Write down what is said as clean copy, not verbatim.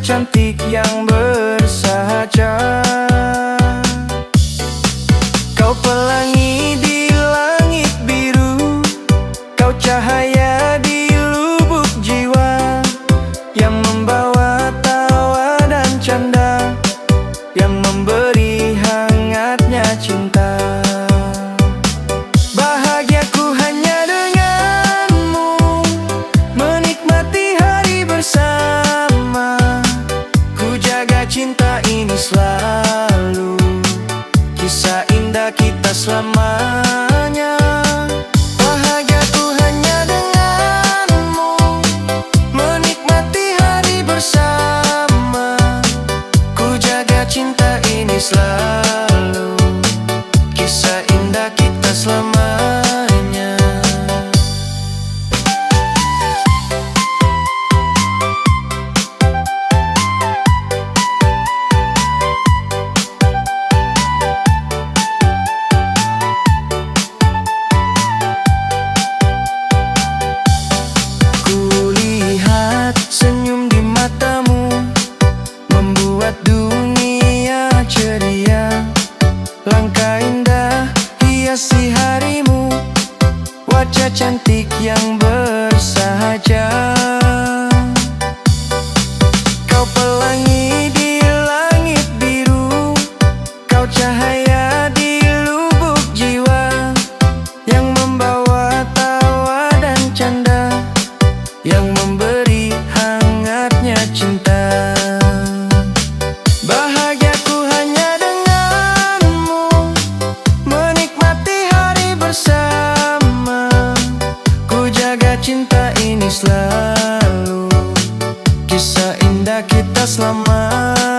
cantik yang bersahaja. Kau pelangi di langit biru, kau cahaya di lubuk jiwa, yang membawa tawa dan canda, yang memberi hangatnya cinta. Bahagiaku hanya denganmu, menikmati hari bersama. Ku jaga cinta ini selalu, kisah indah kita selamanya. Bahagiaku hanya denganmu, menikmati hari bersama. Ku jaga cinta ini selalu, kisah indah kita selamanya. Kulihat senyum di matamu, membuat dunia ceria. Langkah indah hiasi harimu, wajah cantik yang bersahaja. Kau pelangi di langit biru, kau cahaya di lubuk jiwa, yang membawa tawa dan canda, yang memberi hangatnya cinta. Bahagiaku hanya denganmu, menikmati hari bersama. Ku jaga cinta ini selalu, kisah indah kita selamanya.